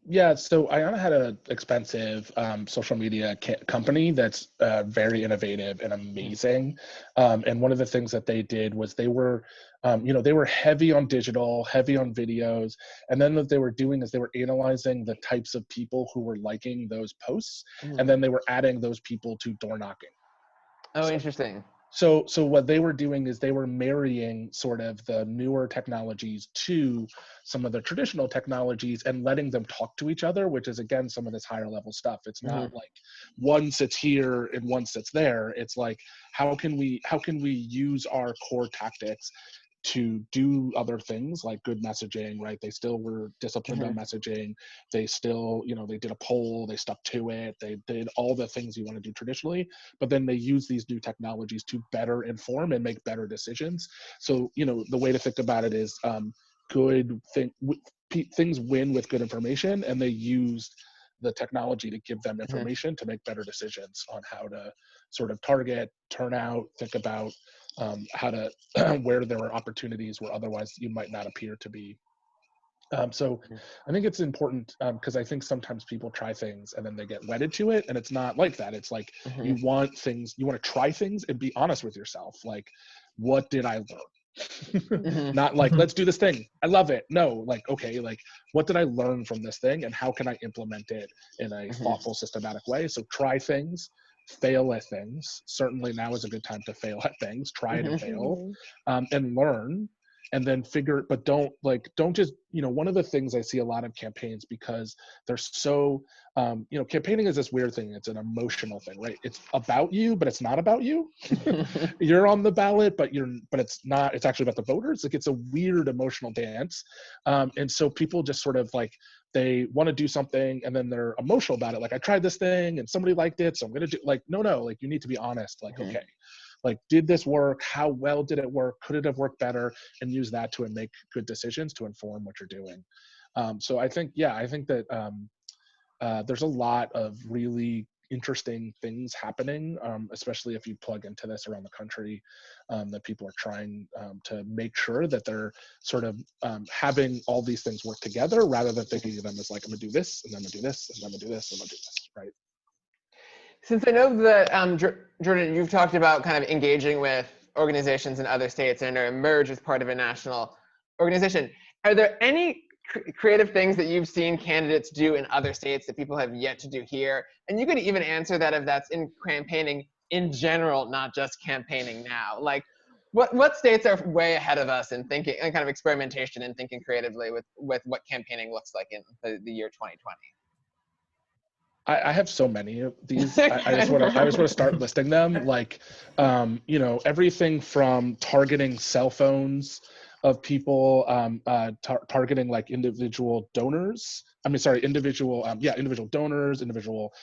Yeah, so Ayanna had an expensive social media company that's very innovative and amazing. And one of the things that they did was they were heavy on digital, heavy on videos. And then what they were doing is they were analyzing the types of people who were liking those posts. And then they were adding those people to door knocking. Oh, interesting. So what they were doing is they were marrying sort of the newer technologies to some of the traditional technologies and letting them talk to each other, which is, again, some of this higher level stuff. It's not like one sits here and one sits there. It's like, how can we use our core tactics to do other things like good messaging, right? They still were disciplined on messaging. They still, they did a poll, they stuck to it. They did all the things you want to do traditionally, but then they use these new technologies to better inform and make better decisions. So, the way to think about it is things win with good information, and they used the technology to give them information to make better decisions on how to sort of target, turn out, think about how to where there were opportunities where otherwise you might not appear to be. So I think it's important because I think sometimes people try things and then they get wedded to it, and it's not like that. It's like you want to try things and be honest with yourself. Like, what did I learn? Not like, let's do this thing, I love it. No, like, okay, like, what did I learn from this thing, and how can I implement it in a thoughtful, systematic way? So try things, fail at things. Certainly now is a good time to fail at things, try it and fail, and learn, and then but don't just, one of the things I see a lot of campaigns, because they're so, campaigning is this weird thing. It's an emotional thing, right? It's about you, but it's not about you. You're on the ballot, but it's not, it's actually about the voters. Like, it's a weird emotional dance. And so people just sort of they want to do something and then they're emotional about it. Like, I tried this thing and somebody liked it, so I'm going to do, no, you need to be honest. Okay, did this work? How well did it work? Could it have worked better? And use that to make good decisions to inform what you're doing. So I think that there's a lot of really interesting things happening, especially if you plug into this around the country, that people are trying to make sure that they're sort of having all these things work together, rather than thinking of them as I'm gonna do this, and then I'm gonna do this, and then I'm gonna do this, and I'm gonna do this, right? Since I know that, Jordan, you've talked about kind of engaging with organizations in other states and Emerge as part of a national organization, are there any creative things that you've seen candidates do in other states that people have yet to do here? And you could even answer that if that's in campaigning in general, not just campaigning now. What states are way ahead of us in thinking and kind of experimentation and thinking creatively with what campaigning looks like in the year 2020? I have so many of these. I just want to start listing them. Everything from targeting cell phones of people, targeting individual donors. Individual donors, individual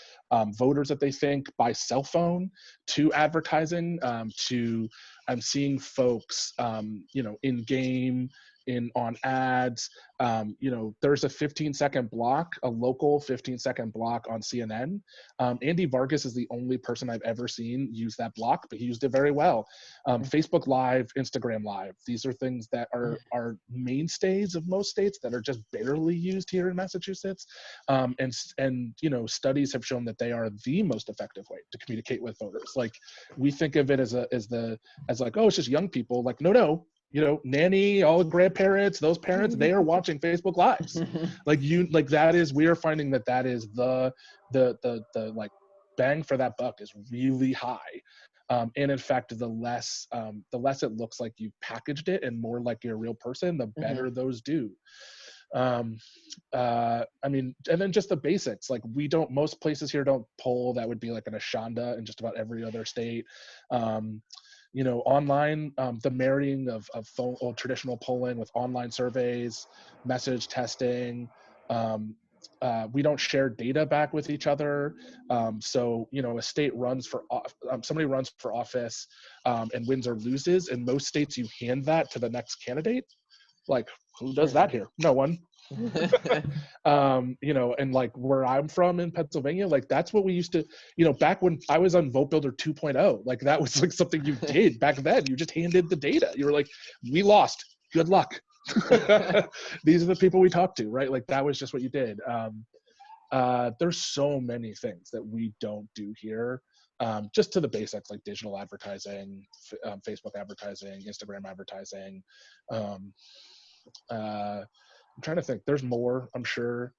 voters that they think by cell phone, to advertising, to I'm seeing folks, in game, on ads. There's a 15-second block, a local 15-second block on CNN. Andy Vargas is the only person I've ever seen use that block, but he used it very well. Facebook Live, Instagram Live. These are things that are mainstays of most states that are just barely used here in Massachusetts. And studies have shown that they are the most effective way to communicate with voters. We think of it as oh, it's just young people. No. Nanny, all the grandparents, those parents, they are watching Facebook Lives. We are finding that is the bang for that buck is really high. And in fact, the less it looks like you've packaged it and more like you're a real person, the better those do. And then just the basics, most places here don't poll. That would be like an Ashanda in just about every other state. Online, the marrying of phone or traditional polling with online surveys, message testing. We don't share data back with each other. So, a state runs for, somebody runs for office and wins or loses. In most states, you hand that to the next candidate. Who does that here? No one. And where I'm from in Pennsylvania, that's what we used to, back when I was on Vote Builder 2.0, that was something you did back then. You just handed the data. You were we lost, good luck. These are the people we talked to, right? That was just what you did. There's so many things that we don't do here. Just to the basics, like digital advertising, Facebook advertising, Instagram advertising. I'm trying to think. There's more, I'm sure,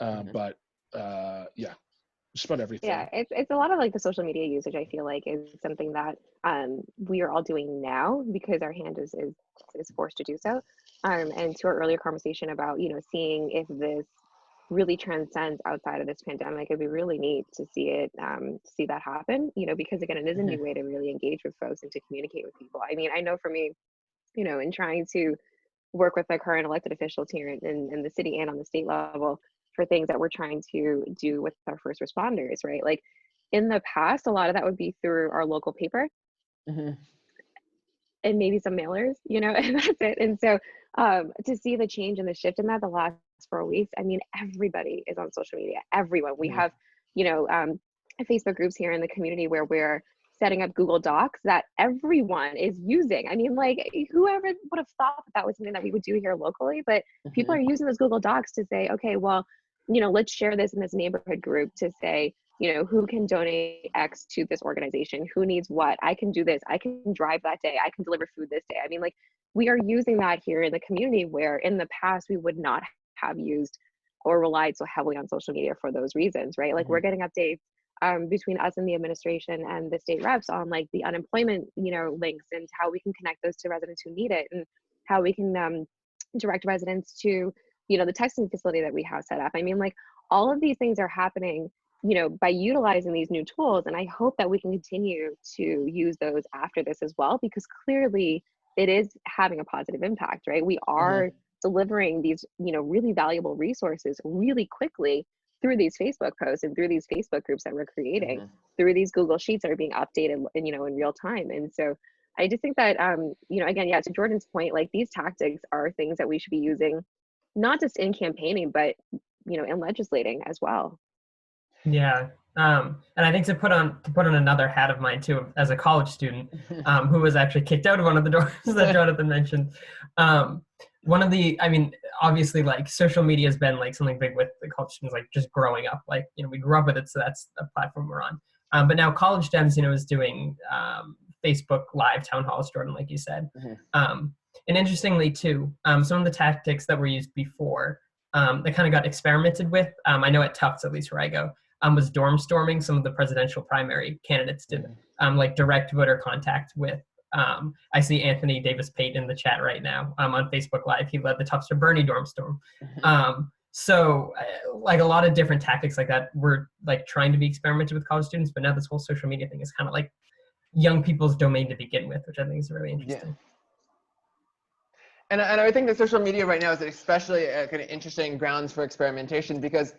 but just about everything. Yeah, it's a lot of the social media usage. I feel like is something that we are all doing now because our hand is forced to do so. And to our earlier conversation about seeing if this really transcends outside of this pandemic, it'd be really neat to see that happen. Because again, it is a new way to really engage with folks and to communicate with people. I mean, I know for me, in trying to work with the current elected officials here in the city and on the state level for things that we're trying to do with our first responders, right? In the past, a lot of that would be through our local paper and maybe some mailers, and that's it. And so to see the change and the shift in that the last 4 weeks, I mean, everybody is on social media, everyone. We have, Facebook groups here in the community where we're setting up Google Docs that everyone is using. I mean, whoever would have thought that was something that we would do here locally, but people are using those Google Docs to say, okay, well, let's share this in this neighborhood group to say, who can donate X to this organization, who needs what, I can do this, I can drive that day, I can deliver food this day. I mean, we are using that here in the community where in the past we would not have used or relied so heavily on social media for those reasons, right? We're getting updates between us and the administration and the state reps on like the unemployment, links, and how we can connect those to residents who need it, and how we can direct residents to, the testing facility that we have set up. I mean, like, all of these things are happening, by utilizing these new tools. And I hope that we can continue to use those after this as well, because clearly it is having a positive impact, right? We are delivering these, really valuable resources really quickly through these Facebook posts and through these Facebook groups that we're creating, through these Google Sheets that are being updated, in real time. And so I just think that, again, to Jordan's point, like, these tactics are things that we should be using, not just in campaigning, but, in legislating as well. Yeah. And I think to put on another hat of mine too, as a college student, who was actually kicked out of one of the doors that Jonathan mentioned. Obviously, like, social media has been like something big with the college students, like, just growing up, like, we grew up with it. So that's the platform we're on. But now College Dems, is doing Facebook Live town halls, Jordan, like you said. And interestingly too, some of the tactics that were used before, they kind of got experimented with. I know at Tufts, at least where I go, was dorm storming. Some of the presidential primary candidates did like direct voter contact with. I see Anthony Davis Pate in the chat right now on Facebook Live. He led the Tufts for Bernie dorm storm. So like a lot of different tactics like that were like trying to be experimented with college students, but now this whole social media thing is kind of like young people's domain to begin with, which I think is really interesting. Yeah. And I think that social media right now is especially kind of interesting grounds for experimentation, because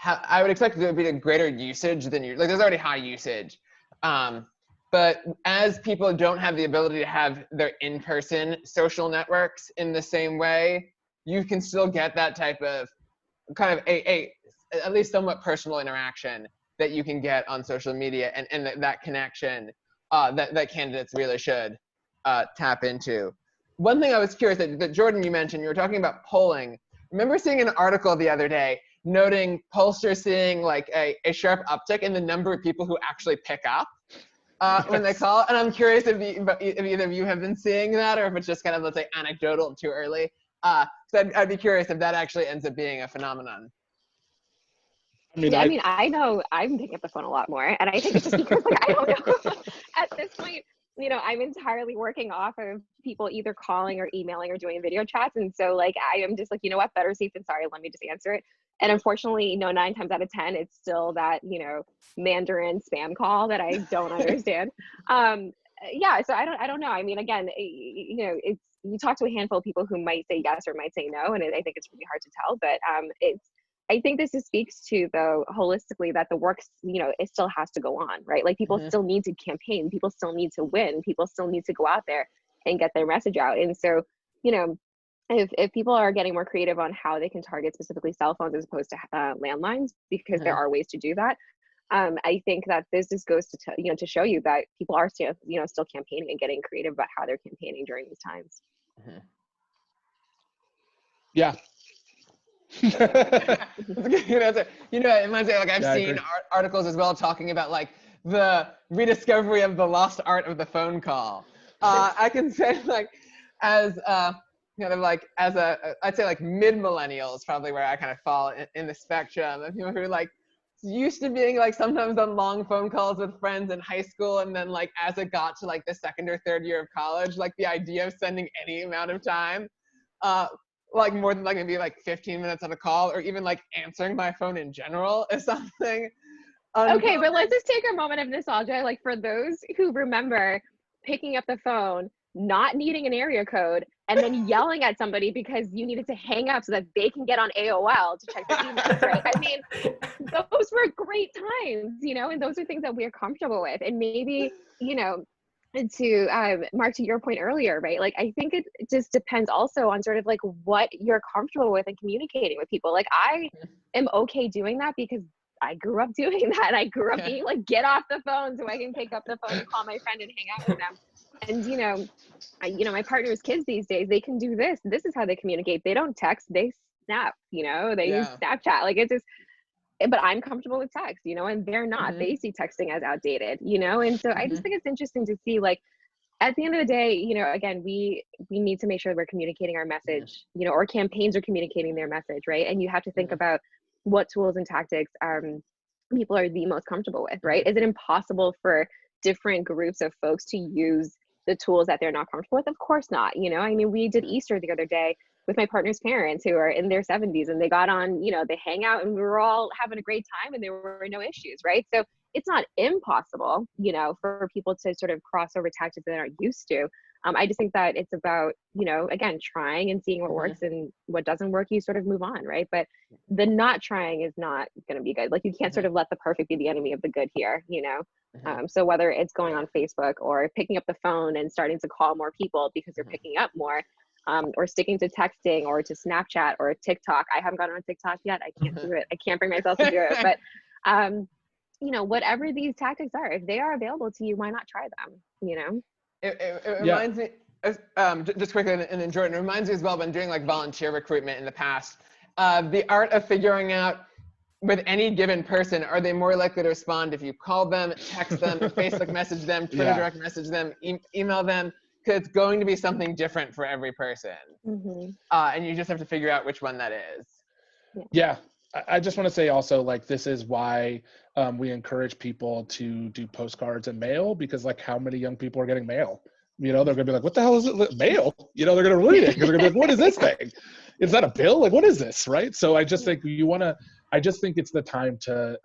I would expect there would be a greater usage than there's already high usage. But as people don't have the ability to have their in-person social networks in the same way, you can still get that type of kind of a at least somewhat personal interaction that you can get on social media, and that connection that candidates really should tap into. One thing I was curious that Jordan, you mentioned, you were talking about polling. I remember seeing an article the other day noting pollsters seeing like a sharp uptick in the number of people who actually pick up when they call. And I'm curious if either of you have been seeing that, or if it's just kind of, let's say, anecdotal, too early. So I'd be curious if that actually ends up being a phenomenon. I know I'm picking up the phone a lot more, and I think it's just because, like, I don't know. At this point, I'm entirely working off of people either calling or emailing or doing video chats, and so, like, I am just like, what, better safe than sorry. Let me just answer it. And unfortunately, 9 times out of 10, it's still that Mandarin spam call that I don't understand. So I don't know. I mean, again, it's, you talk to a handful of people who might say yes or might say no, and I think it's really hard to tell. But I think this just speaks to, though, holistically, that the work, it still has to go on, right? Like, people still need to campaign, people still need to win, people still need to go out there and get their message out. And so, if people are getting more creative on how they can target specifically cell phones as opposed to landlines, because there are ways to do that, I think that this just goes to to show you that people are still still campaigning and getting creative about how they're campaigning during these times. Yeah. It reminds me, like, I've seen articles as well talking about like the rediscovery of the lost art of the phone call. I can say, like, as kind of like as I'd say like mid-millennials, probably where I kind of fall in the spectrum of people who like used to being like sometimes on long phone calls with friends in high school, and then like as it got to like the second or third year of college, like the idea of spending any amount of time like more than like maybe like 15 minutes on a call, or even like answering my phone in general, is something okay. But let's just take a moment of nostalgia, like, for those who remember picking up the phone, not needing an area code, and then yelling at somebody because you needed to hang up so that they can get on AOL to check their emails, right? I mean, those were great times, and those are things that we're comfortable with. And maybe, to Mark, to your point earlier, right? Like, I think it just depends also on sort of like what you're comfortable with and communicating with people. Like, I am okay doing that because I grew up doing that. I grew up being like, get off the phone so I can pick up the phone and call my friend and hang out with them. And my partner's kids these days, they can do this. This is how they communicate. They don't text, they snap, they use Snapchat. Like, it's just, but I'm comfortable with text, and they're not. They see texting as outdated, and so I just think it's interesting to see, like, at the end of the day, again, we need to make sure we're communicating our message, or campaigns are communicating their message, right? And you have to think about what tools and tactics people are the most comfortable with, right? Is it impossible for different groups of folks to use the tools that they're not comfortable with? Of course not. You know, I mean, we did Easter the other day with my partner's parents who are in their 70s, and they got on, you know, they hang out and we were all having a great time and there were no issues, right? So it's not impossible, you know, for people to sort of cross over tactics that they're not used to. I just think that it's about, you know, again, trying and seeing what works, and what doesn't work, you sort of move on, right? But the not trying is not going to be good. Like, you can't sort of let the perfect be the enemy of the good here, you know? So whether it's going on Facebook or picking up the phone and starting to call more people because you're picking up more, or sticking to texting or to Snapchat or TikTok. I haven't gotten on TikTok yet. I can't do it. I can't bring myself to do it. But, you know, whatever these tactics are, if they are available to you, why not try them, you know? It reminds me, just quickly, and then Jordan, it reminds me as well, when doing like volunteer recruitment in the past, the art of figuring out with any given person, are they more likely to respond if you call them, text them, Facebook message them, Twitter direct message them, email them, because it's going to be something different for every person. And you just have to figure out which one that is. Yeah. I just want to say also, like, this is why we encourage people to do postcards and mail, because like, how many young people are getting mail? You know, they're going to be like, what the hell is it? Mail? You know, they're going to read it because they're going to be like, what is this thing? Is that a bill? Like, what is this? Right. So I just think I just think it's the time to,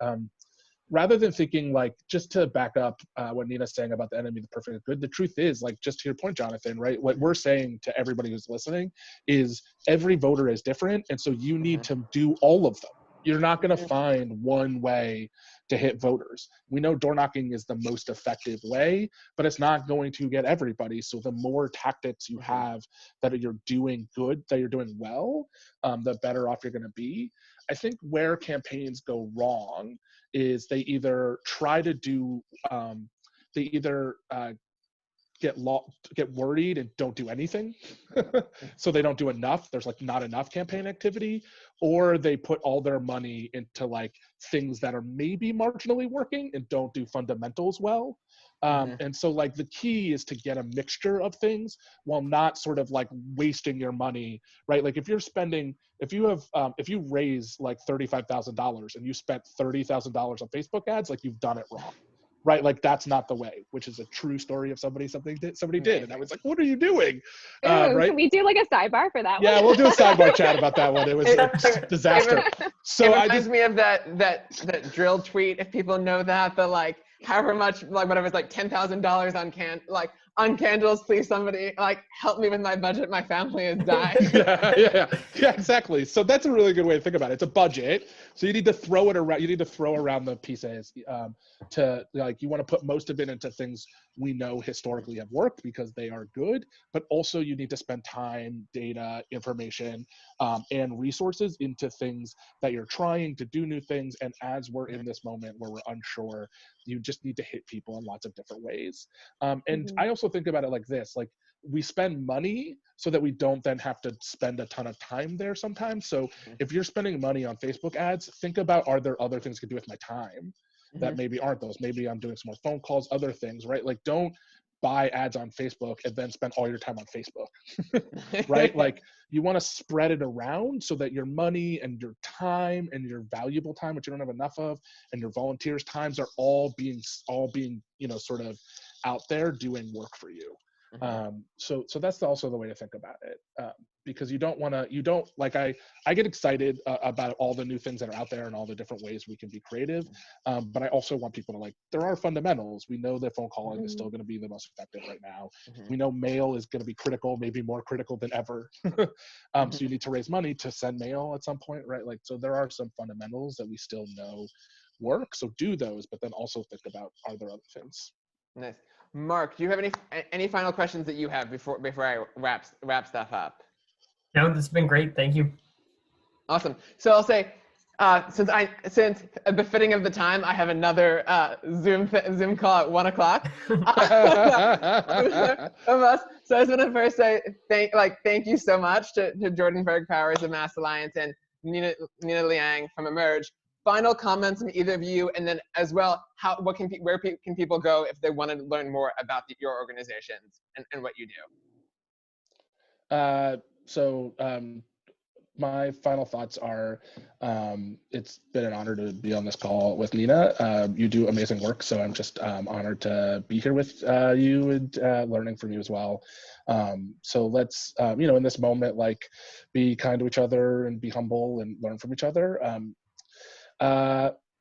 rather than thinking, like, just to back up what Nina's saying about the enemy of the perfect good, the truth is, like, just to your point, Jonathan, right? What we're saying to everybody who's listening is every voter is different. And so you need to do all of them. You're not going to find one way to hit voters. We know door knocking is the most effective way, but it's not going to get everybody. So the more tactics you have that you're doing good, that you're doing well, the better off you're going to be. I think where campaigns go wrong is they either try to do, get worried and don't do anything. So they don't do enough. There's like not enough campaign activity, or they put all their money into like things that are maybe marginally working and don't do fundamentals well. And so like the key is to get a mixture of things while not sort of like wasting your money, right? Like if you raise like $35,000 and you spent $30,000 on Facebook ads, like you've done it wrong. Right, like that's not the way, which is a true story of somebody did, and I was like, "What are you doing?" Right? Can we do like a sidebar for that one? Yeah, we'll do a sidebar chat about that one. It was a disaster. So it reminds me of that drill tweet. If people know that, the like however much, like whatever, it's like $10,000 on candles, please somebody like help me with my budget. My family is dying. yeah, exactly. So that's a really good way to think about it. It's a budget, so you need to throw it around. You need to throw around the pieces to like, you want to put most of it into things we know historically have worked because they are good, but also you need to spend time, data, information, and resources into things that you're trying to do new things. And as we're in this moment where we're unsure, you just need to hit people in lots of different ways. And I also think about it like this, like we spend money so that we don't then have to spend a ton of time there sometimes. So if you're spending money on Facebook ads, think about, are there other things I could do with my time that maybe aren't those? Maybe I'm doing some more phone calls, other things, right? Like don't buy ads on Facebook and then spend all your time on Facebook, right? Like you want to spread it around so that your money and your time and your valuable time, which you don't have enough of, and your volunteers' times are all being, you know, sort of out there doing work for you. So that's also the way to think about it, because you don't like, I get excited about all the new things that are out there and all the different ways we can be creative, but I also want people to, like, there are fundamentals. We know that phone calling is still going to be the most effective right now. We know mail is going to be critical, maybe more critical than ever. So you need to raise money to send mail at some point, right? Like, so there are some fundamentals that we still know work, so do those, but then also think about, are there other things? Nice. Mark, do you have any final questions that you have before I wrap stuff up? No, this has been great. Thank you. Awesome. So I'll say, since befitting of the time, I have another Zoom call at 1 o'clock of us. So I just want to first say thank you so much to Jordan Berg Powers of Mass Alliance and Nina Liang from Emerge. Final comments from either of you, and then as well, where can people go if they want to learn more about your organizations and what you do? my final thoughts are, it's been an honor to be on this call with Nina. You do amazing work, so I'm just honored to be here with you and learning from you as well. So let's, in this moment, like, be kind to each other and be humble and learn from each other.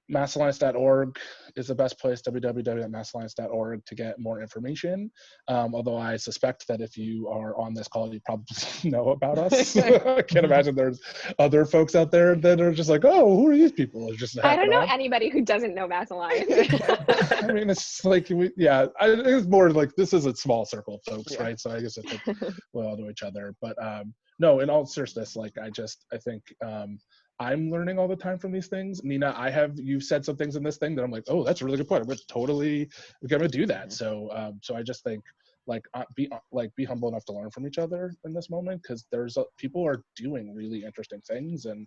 Massalliance.org is the best place, www.massalliance.org, to get more information. Although I suspect that if you are on this call, you probably know about us. I can't imagine there's other folks out there that are just like, oh, who are these people? Just I don't know anybody who doesn't know Mass Alliance. I mean, it's like, it's more like, this is a small circle of folks, right? So I guess it's like, we all know each other. But no, in all seriousness, like, I think I'm learning all the time from these things. Nina, you've said some things in this thing that I'm like, oh, that's a really good point. I'm gonna do that. So, so I just think, be humble enough to learn from each other in this moment, because people are doing really interesting things, and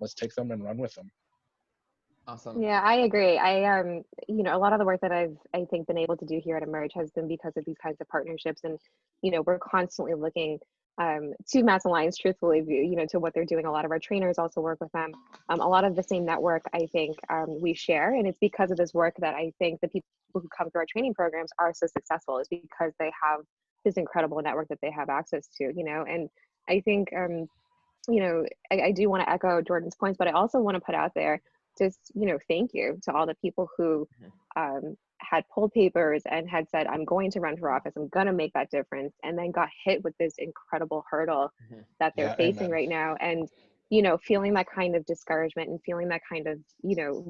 let's take them and run with them. Awesome. Yeah, I agree. A lot of the work that I think been able to do here at Emerge has been because of these kinds of partnerships, and we're constantly looking to Mass Alliance, truthfully, to what they're doing. A lot of our trainers also work with them. A lot of the same network, I think, we share, and it's because of this work that I think the people who come through our training programs are so successful, is because they have this incredible network that they have access to, and I think, I do want to echo Jordan's points, but I also want to put out there just, thank you to all the people who had pulled papers and had said, I'm going to run for office, I'm going to make that difference, and then got hit with this incredible hurdle that they're facing right now. And, feeling that kind of discouragement and feeling that kind of,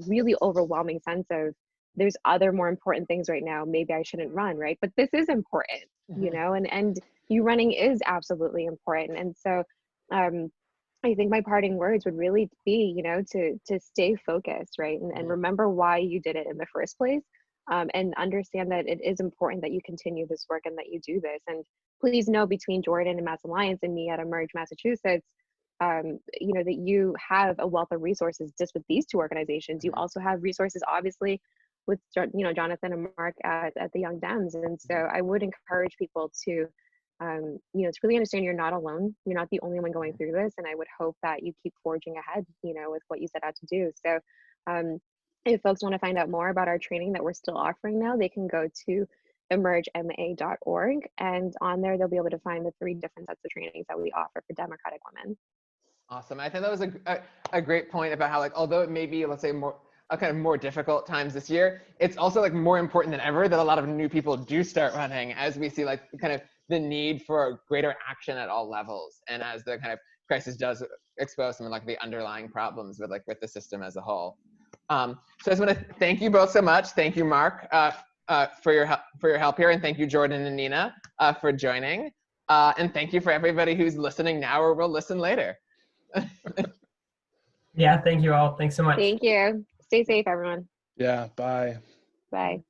really overwhelming sense of, there's other more important things right now, maybe I shouldn't run, right? But this is important, and you running is absolutely important. And so I think my parting words would really be, to stay focused, right? And remember why you did it in the first place. And understand that it is important that you continue this work and that you do this. And please know, between Jordan and Mass Alliance and me at Emerge Massachusetts, that you have a wealth of resources just with these two organizations. You also have resources, obviously, with Jonathan and Mark at the Young Dems. And so I would encourage people to, to really understand you're not alone. You're not the only one going through this. And I would hope that you keep forging ahead, with what you set out to do. So if folks want to find out more about our training that we're still offering now, they can go to emergema.org, and on there they'll be able to find the 3 different sets of trainings that we offer for Democratic women. Awesome. I think that was a great point about how, like, although it may be, let's say, more difficult times this year, it's also, like, more important than ever that a lot of new people do start running, as we see, like, kind of the need for greater action at all levels, and as the kind of crisis does expose some of, like, the underlying problems with the system as a whole. So I just want to thank you both so much. Thank you, Mark, for your help here, and thank you, Jordan and Nina, for joining. And thank you for everybody who's listening now or will listen later. Yeah, thank you all. Thanks so much. Thank you. Stay safe, everyone. Yeah, bye. Bye.